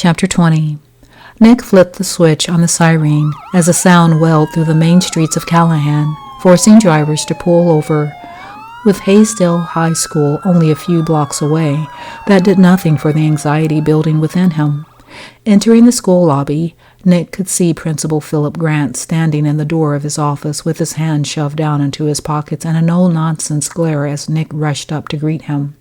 Chapter 20. Nick flipped the switch on the siren as a sound welled through the main streets of Callahan, forcing drivers to pull over. With Haysdale High School only a few blocks away, that did nothing for the anxiety building within him. Entering the school lobby, Nick could see Principal Philip Grant standing in the door of his office with his hands shoved down into his pockets and a no-nonsense glare as Nick rushed up to greet him.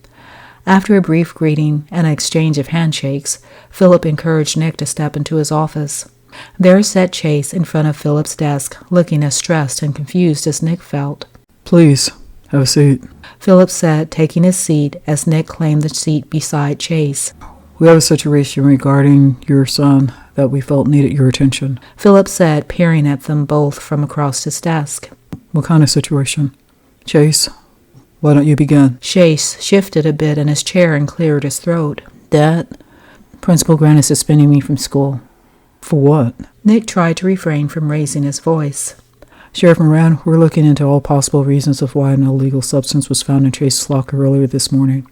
After a brief greeting and an exchange of handshakes, Philip encouraged Nick to step into his office. There sat Chase in front of Philip's desk, looking as stressed and confused as Nick felt. "Please, have a seat," Philip said, taking his seat as Nick claimed the seat beside Chase. "We have a situation regarding your son that we felt needed your attention." Philip said, peering at them both from across his desk. "What kind of situation?" "Chase, why don't you begin?" Chase shifted a bit in his chair and cleared his throat. "Dad, Principal Grant is suspending me from school." "For what?" Nick tried to refrain from raising his voice. "Sheriff Moran, we're looking into all possible reasons of why an illegal substance was found in Chase's locker earlier this morning."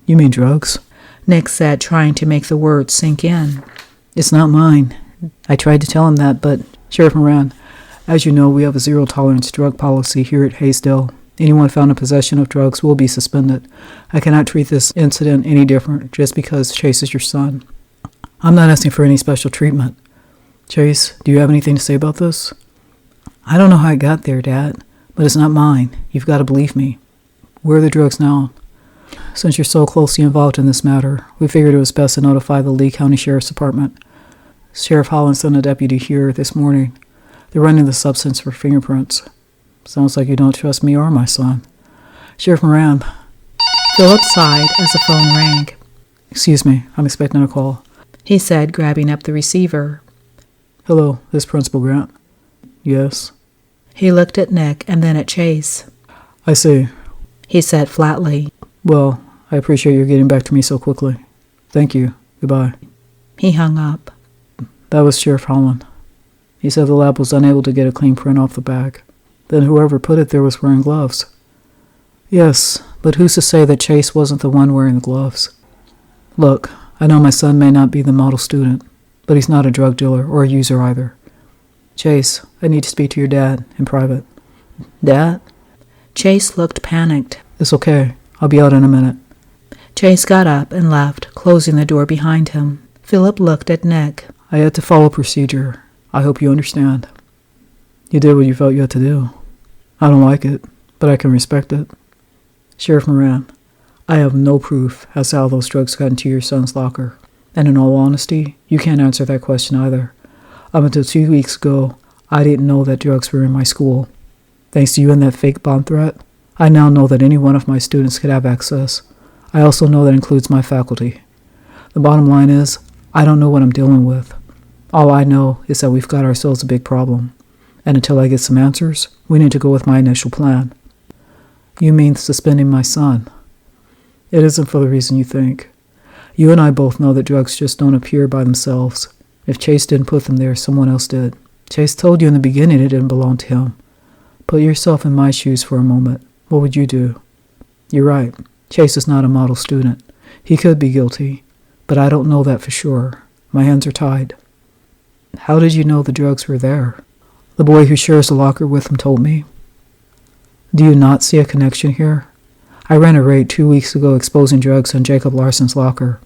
"You mean drugs?" Nick said, trying to make the words sink in. "It's not mine. I tried to tell him that, but Sheriff Moran, as you know, we have a zero-tolerance drug policy here at Haysdale. Anyone found in possession of drugs will be suspended. I cannot treat this incident any different just because Chase is your son. I'm not asking for any special treatment. Chase, do you have anything to say about this?" "I don't know how it got there, Dad, but it's not mine. You've got to believe me." "Where are the drugs now?" "Since you're so closely involved in this matter, we figured it was best to notify the Lee County Sheriff's Department. Sheriff Holland sent a deputy here this morning. They're running the substance for fingerprints. Sounds like you don't trust me or my son." "Sheriff Moran." Philip sighed as the phone rang. "Excuse me, I'm expecting a call," he said, grabbing up the receiver. "Hello, this is Principal Grant." "Yes." He looked at Nick and then at Chase. "I see," he said flatly. "Well, I appreciate your getting back to me so quickly. Thank you. Goodbye." He hung up. That was Sheriff Holland. He said the lab was unable to get a clean print off the bag. Then whoever put it there was wearing gloves. "Yes, but who's to say that Chase wasn't the one wearing the gloves? Look, I know my son may not be the model student, but he's not a drug dealer or a user either. Chase, I need to speak to your dad in private." "Dad?" Chase looked panicked. "It's okay. I'll be out in a minute." Chase got up and left, closing the door behind him. Philip looked at Nick. "I had to follow procedure. I hope you understand. You did what you felt you had to do. I don't like it, but I can respect it. Sheriff Moran, I have no proof as to how those drugs got into your son's locker. And in all honesty, you can't answer that question either. Up until 2 weeks ago, I didn't know that drugs were in my school. Thanks to you and that fake bomb threat, I now know that any one of my students could have access. I also know that includes my faculty. The bottom line is, I don't know what I'm dealing with. All I know is that we've got ourselves a big problem. And until I get some answers, we need to go with my initial plan." "You mean suspending my son?" "It isn't for the reason you think. You and I both know that drugs just don't appear by themselves. If Chase didn't put them there, someone else did. Chase told you in the beginning it didn't belong to him. Put yourself in my shoes for a moment. What would you do? You're right. Chase is not a model student. He could be guilty, but I don't know that for sure. My hands are tied." "How did you know the drugs were there?" "The boy who shares the locker with him told me." "Do you not see a connection here? I ran a raid 2 weeks ago exposing drugs in Jacob Larson's locker.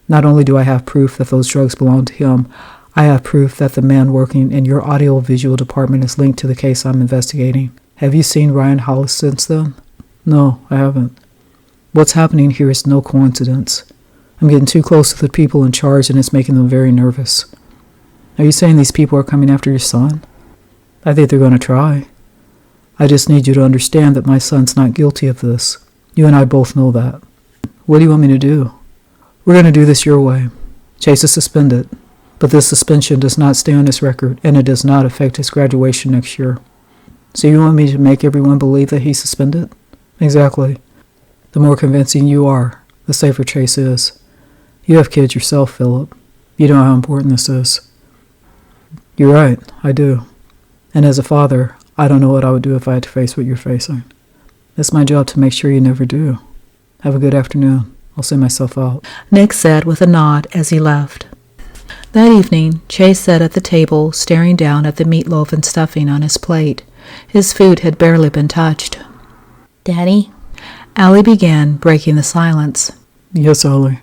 Not only do I have proof that those drugs belong to him, I have proof that the man working in your audiovisual department is linked to the case I'm investigating. Have you seen Ryan Hollis since then?" "No, I haven't." "What's happening here is no coincidence. I'm getting too close to the people in charge and it's making them very nervous." "Are you saying these people are coming after your son?" "I think they're going to try. I just need you to understand that my son's not guilty of this. You and I both know that." "What do you want me to do?" "We're going to do this your way. Chase is suspended, but this suspension does not stay on his record and it does not affect his graduation next year." "So you want me to make everyone believe that he's suspended?" "Exactly. The more convincing you are, the safer Chase is. You have kids yourself, Philip. You know how important this is." "You're right, I do. And as a father, I don't know what I would do if I had to face what you're facing. It's my job to make sure you never do. Have a good afternoon. I'll see myself out." Nick said with a nod as he left. That evening, Chase sat at the table, staring down at the meatloaf and stuffing on hase plate. His food had barely been touched. Daddy? Allie began, breaking the silence. Yes, Ollie.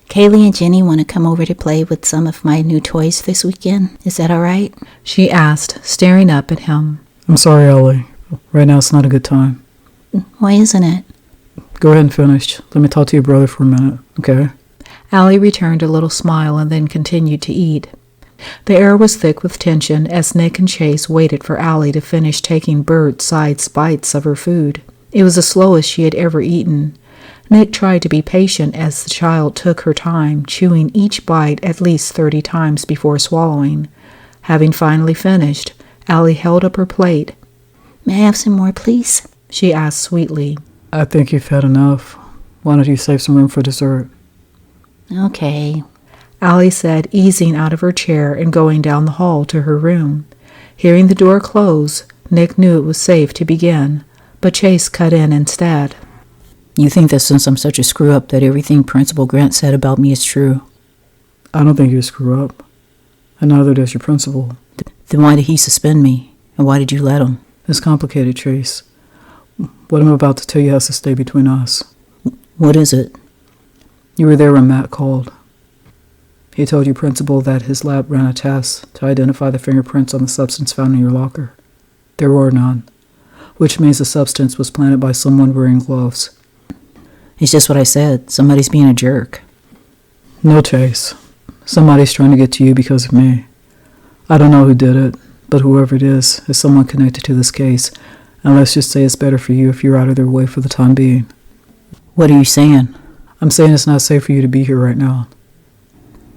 Kaylee and Jenny want to come over to play with some of my new toys this weekend. Is that all right? She asked, staring up at him. I'm sorry, Ollie. Right now it's not a good time. Why isn't it? Go ahead and finish. Let me talk to your brother for a minute, okay? Allie returned a little smile and then continued to eat. The air was thick with tension as Nick and Chase waited for Allie to finish taking bird-sized bites of her food. It was the slowest she had ever eaten. Nick tried to be patient as the child took her time, chewing each bite at least 30 times before swallowing. Having finally finished, Allie held up her plate. May I have some more, please? She asked sweetly. I think you've had enough. Why don't you save some room for dessert? Okay. Allie said, easing out of her chair and going down the hall to her room. Hearing the door close, Nick knew it was safe to begin, but Chase cut in instead. You think that since I'm such a screw-up that everything Principal Grant said about me is true? I don't think you screw up, and neither does your principal. Then why did he suspend me, and why did you let him? It's complicated, Chase. What I'm about to tell you has to stay between us. What is it? You were there when Matt called. He told your principal that his lab ran a test to identify the fingerprints on the substance found in your locker. There were none, which means the substance was planted by someone wearing gloves. It's just what I said. Somebody's being a jerk. No, Chase. Somebody's trying to get to you because of me. I don't know who did it, but whoever it is someone connected to this case, and let's just say it's better for you if you're out of their way for the time being. What are you saying? I'm saying it's not safe for you to be here right now.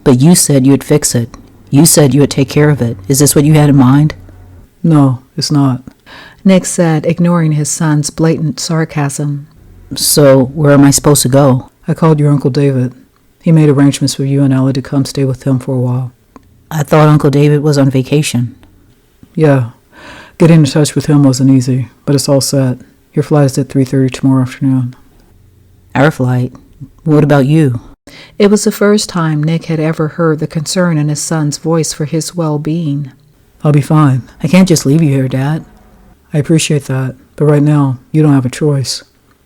But you said you'd fix it. You said you would take care of it. Is this what you had in mind? No, it's not. Nick said, ignoring his son's blatant sarcasm. So, where am I supposed to go? I called your Uncle David. He made arrangements for you and Allie to come stay with him for a while. I thought Uncle David was on vacation. Yeah, getting in touch with him wasn't easy, but it's all set. Your flight is at 3:30 tomorrow afternoon. Our flight? What about you? It was the first time Nick had ever heard the concern in his son's voice for his well-being. I'll be fine. I can't just leave you here, Dad. I appreciate that, but right now, you don't have a choice.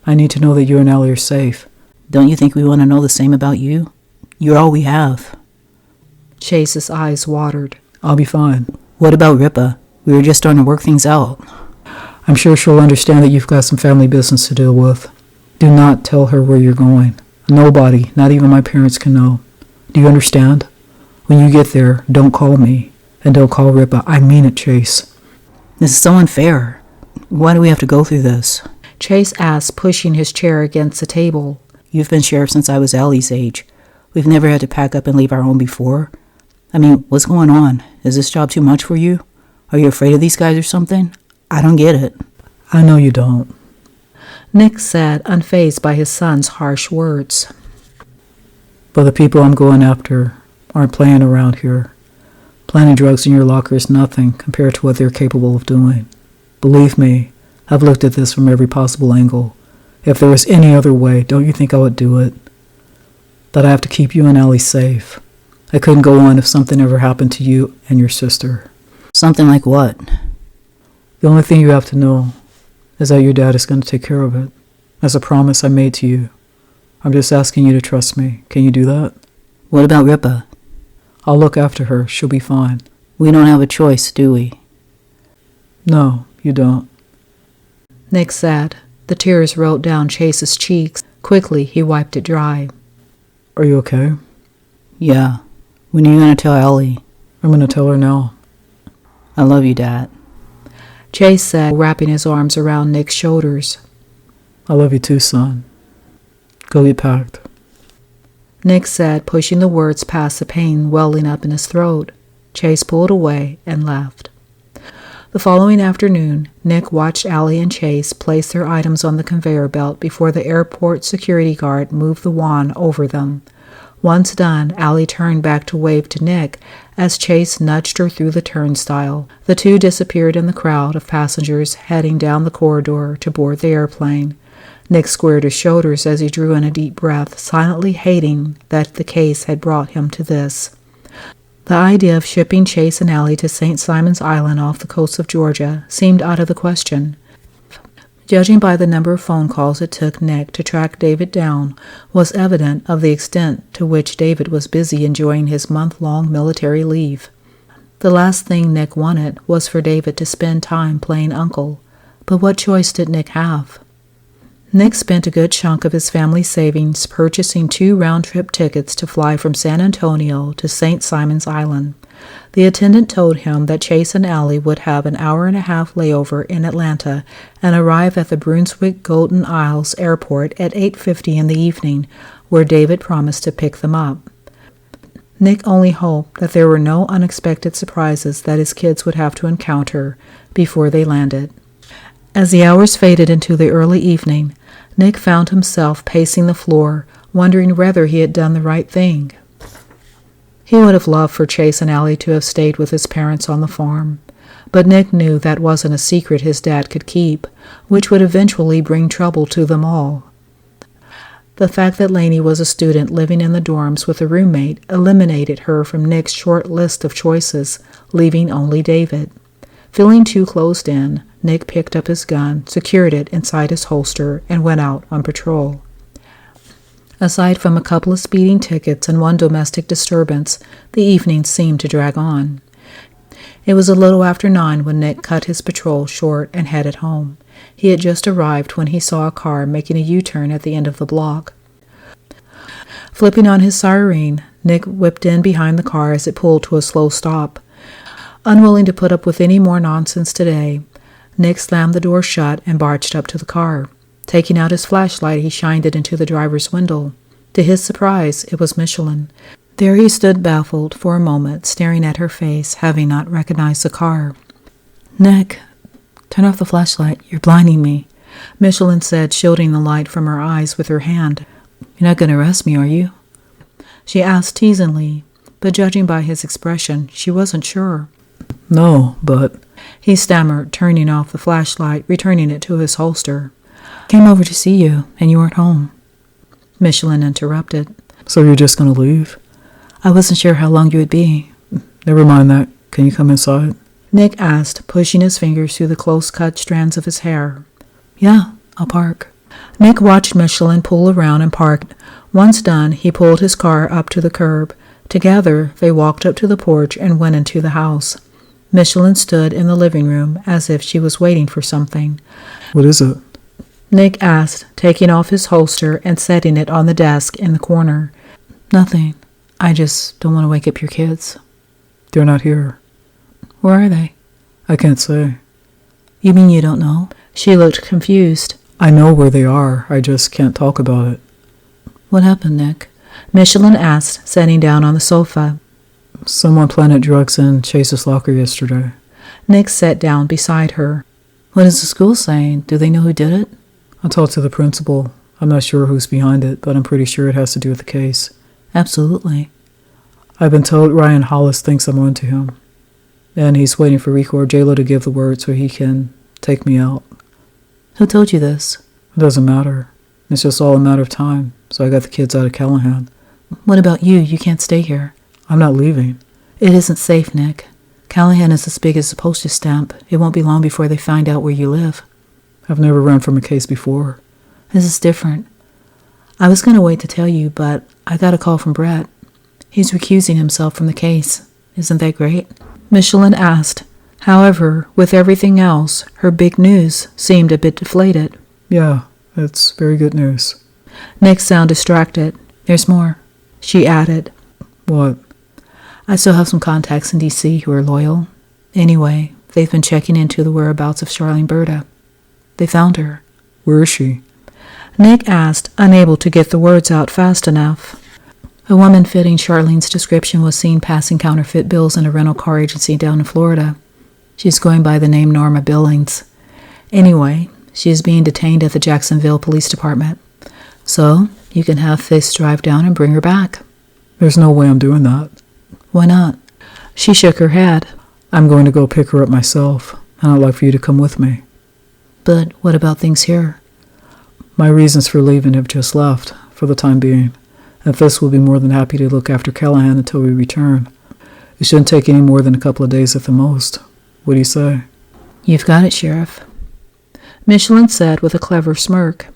I need to know that you and Allie are safe. Don't you think we want to know the same about you? You're all we have. Chase's eyes watered. I'll be fine. What about Ripa? We were just starting to work things out. I'm sure she'll understand that you've got some family business to deal with. Do not tell her where you're going. Nobody, not even my parents, can know. Do you understand? When you get there, don't call me. And don't call Ripa. I mean it, Chase. This is so unfair. Why do we have to go through this? Chase asked, pushing his chair against the table. You've been sheriff since I was Allie's age. We've never had to pack up and leave our home before. I mean, what's going on? Is this job too much for you? Are you afraid of these guys or something? I don't get it. I know you don't. Nick said, unfazed by his son's harsh words. But the people I'm going after aren't playing around here. Planting drugs in your locker is nothing compared to what they're capable of doing. Believe me, I've looked at this from every possible angle. If there was any other way, don't you think I would do it? That I have to keep you and Allie safe. I couldn't go on if something ever happened to you and your sister. Something like what? The only thing you have to know is that your dad is going to take care of it. That's a promise I made to you. I'm just asking you to trust me. Can you do that? What about Ripa? I'll look after her. She'll be fine. We don't have a choice, do we? No, you don't. Nick said. The tears rolled down Chase's cheeks. Quickly, he wiped it dry. Are you okay? Yeah. When are you going to tell Allie? I'm going to tell her now. I love you, Dad. Chase said, wrapping his arms around Nick's shoulders. I love you too, son. Go get packed. Nick said, pushing the words past the pain welling up in his throat. Chase pulled away and left. The following afternoon, Nick watched Allie and Chase place their items on the conveyor belt before the airport security guard moved the wand over them. Once done, Allie turned back to wave to Nick as Chase nudged her through the turnstile. The two disappeared in the crowd of passengers heading down the corridor to board the airplane. Nick squared his shoulders as he drew in a deep breath, silently hating that the case had brought him to this. The idea of shipping Chase and Allie to St. Simon's Island off the coast of Georgia seemed out of the question. Judging by the number of phone calls it took Nick to track David down was evident of the extent to which David was busy enjoying his month-long military leave. The last thing Nick wanted was for David to spend time playing uncle, but what choice did Nick have? Nick spent a good chunk of his family savings purchasing 2 round-trip tickets to fly from San Antonio to St. Simon's Island. The attendant told him that Chase and Allie would have an hour-and-a-half layover in Atlanta and arrive at the Brunswick Golden Isles Airport at 8:50 in the evening, where David promised to pick them up. Nick only hoped that there were no unexpected surprises that his kids would have to encounter before they landed. As the hours faded into the early evening, Nick found himself pacing the floor, wondering whether he had done the right thing. He would have loved for Chase and Allie to have stayed with his parents on the farm, but Nick knew that wasn't a secret his dad could keep, which would eventually bring trouble to them all. The fact that Lainey was a student living in the dorms with a roommate eliminated her from Nick's short list of choices, leaving only David. Feeling too closed in, Nick picked up his gun, secured it inside his holster, and went out on patrol. Aside from a couple of speeding tickets and one domestic disturbance, the evening seemed to drag on. It was a little after 9 when Nick cut his patrol short and headed home. He had just arrived when he saw a car making a U-turn at the end of the block. Flipping on his siren, Nick whipped in behind the car as it pulled to a slow stop. Unwilling to put up with any more nonsense today, Nick slammed the door shut and barged up to the car. Taking out his flashlight, he shined it into the driver's window. To his surprise, it was Michelin. There he stood baffled for a moment, staring at her face, having not recognized the car. "Nick, turn off the flashlight. You're blinding me," Michelin said, shielding the light from her eyes with her hand. "You're not going to arrest me, are you?" She asked teasingly, but judging by his expression, she wasn't sure. No, but... He stammered, turning off the flashlight, returning it to his holster. "Came over to see you, and you weren't home." Michelin interrupted. So you're just going to leave? "I wasn't sure how long you would be." Never mind that. Can you come inside? Nick asked, pushing his fingers through the close-cut strands of his hair. "Yeah, I'll park." Nick watched Michelin pull around and park. Once done, he pulled his car up to the curb. Together, they walked up to the porch and went into the house. Michelin stood in the living room as if she was waiting for something. What is it? Nick asked, taking off his holster and setting it on the desk in the corner. "Nothing. I just don't want to wake up your kids." They're not here. "Where are they?" I can't say. "You mean you don't know?" She looked confused. I know where they are. I just can't talk about it. "What happened, Nick?" Michelin asked, sitting down on the sofa. Someone planted drugs in Chase's locker yesterday. Nick sat down beside her. "What is the school saying? Do they know who did it?" I talked to the principal. I'm not sure who's behind it, but I'm pretty sure it has to do with the case. "Absolutely." I've been told Ryan Hollis thinks I'm onto him. And he's waiting for Riko or J-Lo to give the word so he can take me out. "Who told you this?" It doesn't matter. It's just all a matter of time, so I got the kids out of Callahan. "What about you? You can't stay here." I'm not leaving. "It isn't safe, Nick. Callahan is as big as a postage stamp. It won't be long before they find out where you live." I've never run from a case before. "This is different. I was going to wait to tell you, but I got a call from Brett. He's recusing himself from the case. Isn't that great?" Michelin asked. However, with everything else, her big news seemed a bit deflated. Yeah, it's very good news. Nick sounded distracted. "There's more," she added. What? "I still have some contacts in D.C. who are loyal. Anyway, they've been checking into the whereabouts of Charlene Berta. They found her." Where is she? Nick asked, unable to get the words out fast enough. A woman fitting Charlene's description was seen passing counterfeit bills in a rental car agency down in Florida. She's going by the name Norma Billings. Anyway, she is being detained at the Jacksonville Police Department. So, you can have Fisk drive down and bring her back." There's no way I'm doing that. "Why not?" She shook her head. I'm going to go pick her up myself, and I'd like for you to come with me. "But what about things here?" My reasons for leaving have just left, for the time being, and Fisk will be more than happy to look after Callahan until we return. It shouldn't take any more than a couple of days at the most. What do you say? You've got it, Sheriff, Michelin said with a clever smirk.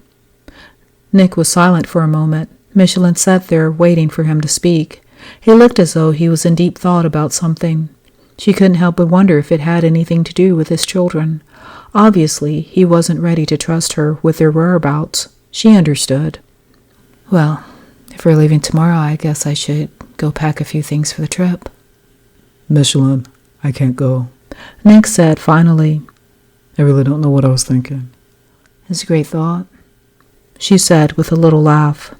Nick was silent for a moment. Michelin sat there waiting for him to speak. He looked as though he was in deep thought about something. She couldn't help but wonder if it had anything to do with his children. Obviously, he wasn't ready to trust her with their whereabouts. She understood. Well, if we're leaving tomorrow, I guess I should go pack a few things for the trip. Michelin, I can't go. Nick said finally. I really don't know what I was thinking. It's a great thought, she said with a little laugh.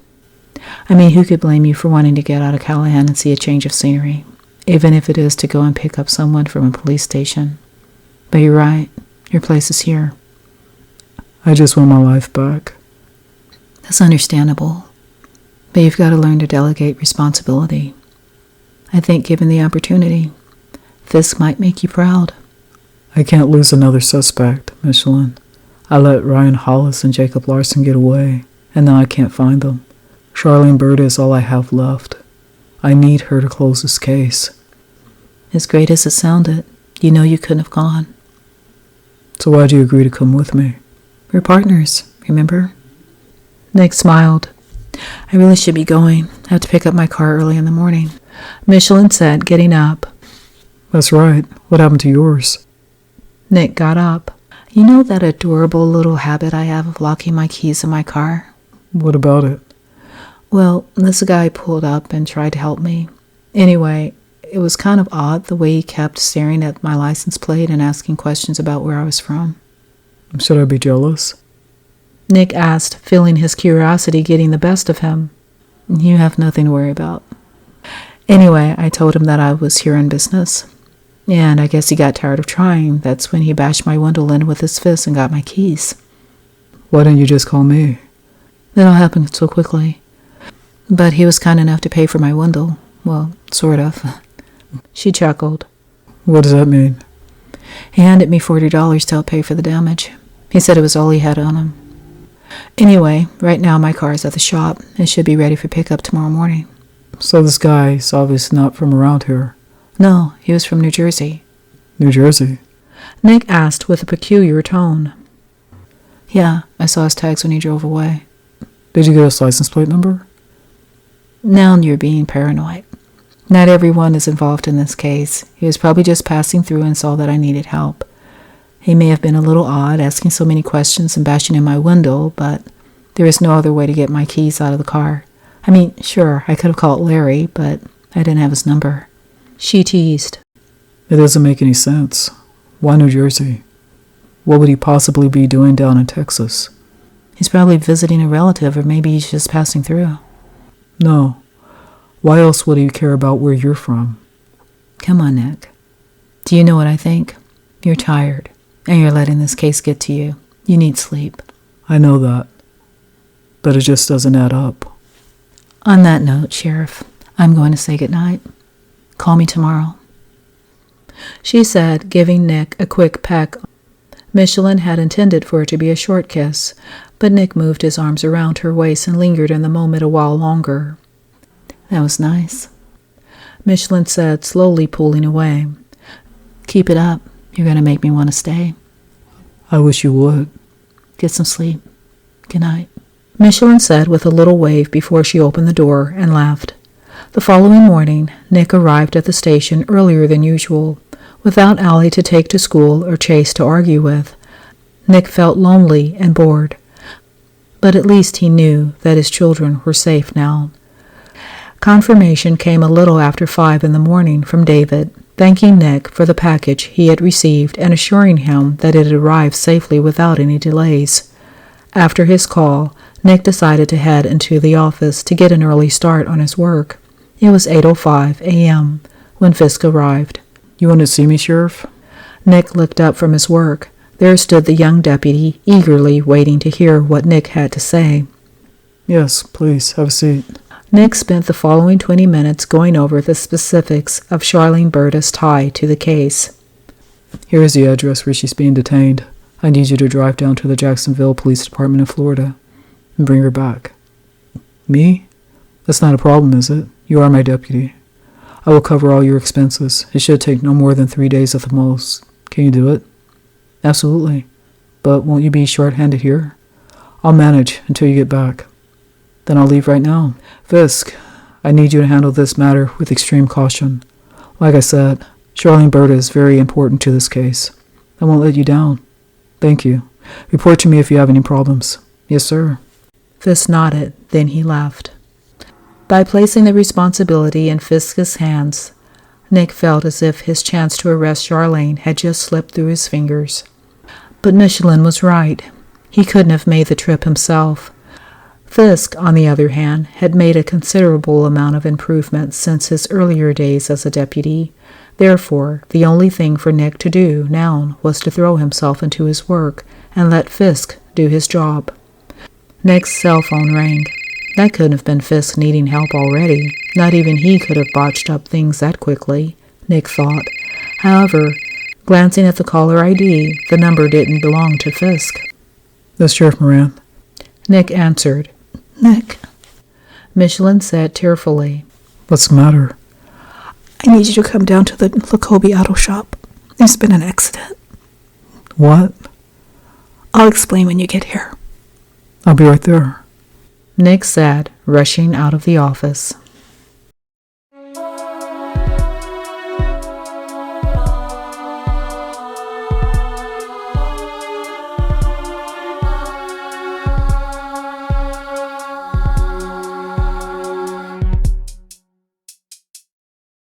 I mean, who could blame you for wanting to get out of Callahan and see a change of scenery, even if it is to go and pick up someone from a police station? But you're right. Your place is here. I just want my life back. That's understandable. But you've got to learn to delegate responsibility. I think given the opportunity, this might make you proud. I can't lose another suspect, Michelin. I let Ryan Hollis and Jacob Larson get away, and now I can't find them. Charlene Bird is all I have left. I need her to close this case. As great as it sounded, you know you couldn't have gone. So why'd you agree to come with me? We're partners, remember? Nick smiled. I really should be going. I have to pick up my car early in the morning, Michelin said, getting up. That's right. What happened to yours? Nick got up. You know that adorable little habit I have of locking my keys in my car? What about it? Well, this guy pulled up and tried to help me. Anyway, it was kind of odd the way he kept staring at my license plate and asking questions about where I was from. Should I be jealous? Nick asked, feeling his curiosity getting the best of him. You have nothing to worry about. Anyway, I told him that I was here on business. And I guess he got tired of trying. That's when he bashed my window in with his fist and got my keys. Why didn't you just call me? It all happened so quickly. But he was kind enough to pay for my window. Well, sort of. She chuckled. What does that mean? He handed me $40 to help pay for the damage. He said it was all he had on him. Anyway, right now my car is at the shop. It should be ready for pickup tomorrow morning. So this guy is obviously not from around here. No, he was from New Jersey. New Jersey? Nick asked with a peculiar tone. Yeah, I saw his tags when he drove away. Did you get his license plate number? Now you're being paranoid. Not everyone is involved in this case. He was probably just passing through and saw that I needed help. He may have been a little odd, asking so many questions and bashing in my window, but there is no other way to get my keys out of the car. I mean, sure, I could have called Larry, but I didn't have his number. She teased. It doesn't make any sense. Why New Jersey? What would he possibly be doing down in Texas? He's probably visiting a relative, or maybe he's just passing through. No. Why else would he care about where you're from? Come on, Nick. Do you know what I think? You're tired, and you're letting this case get to you. You need sleep. I know that. But it just doesn't add up. On that note, Sheriff, I'm going to say goodnight. Call me tomorrow, she said, giving Nick a quick peck. Michelin had intended for it to be a short kiss, but Nick moved his arms around her waist and lingered in the moment a while longer. That was nice, Michelin said, slowly pulling away. Keep it up. You're going to make me want to stay. I wish you would. Get some sleep. Good night, Michelin said with a little wave before she opened the door and laughed. The following morning, Nick arrived at the station earlier than usual, without Allie to take to school or Chase to argue with. Nick felt lonely and bored, but at least he knew that his children were safe now. Confirmation came a little after 5 in the morning from David, thanking Nick for the package he had received and assuring him that it had arrived safely without any delays. After his call, Nick decided to head into the office to get an early start on his work. It was 8:05 a.m. when Fisk arrived. You want to see me, Sheriff? Nick looked up from his work. There stood the young deputy, eagerly waiting to hear what Nick had to say. Yes, please, have a seat. Nick spent the following 20 minutes going over the specifics of Charlene Burda's tie to the case. Here is the address where she's being detained. I need you to drive down to the Jacksonville Police Department in Florida and bring her back. Me? That's not a problem, is it? You are my deputy. I will cover all your expenses. It should take no more than 3 days at the most. Can you do it? Absolutely. But won't you be short-handed here? I'll manage until you get back. Then I'll leave right now. Fisk, I need you to handle this matter with extreme caution. Like I said, Charlene Berta is very important to this case. I won't let you down. Thank you. Report to me if you have any problems. Yes, sir. Fisk nodded, then he left. By placing the responsibility in Fisk's hands, Nick felt as if his chance to arrest Charlene had just slipped through his fingers. But Michelin was right. He couldn't have made the trip himself. Fisk, on the other hand, had made a considerable amount of improvement since his earlier days as a deputy. Therefore, the only thing for Nick to do now was to throw himself into his work and let Fisk do his job. Nick's cell phone rang. That couldn't have been Fisk needing help already. Not even he could have botched up things that quickly, Nick thought. However, glancing at the caller ID, the number didn't belong to Fisk. That's Sheriff Moran. Nick answered. Nick, Michelin said tearfully, What's the matter? I need you to come down to the Lacobe Auto Shop. There's been an accident. What? I'll explain when you get here. I'll be right there. Nick said, rushing out of the office.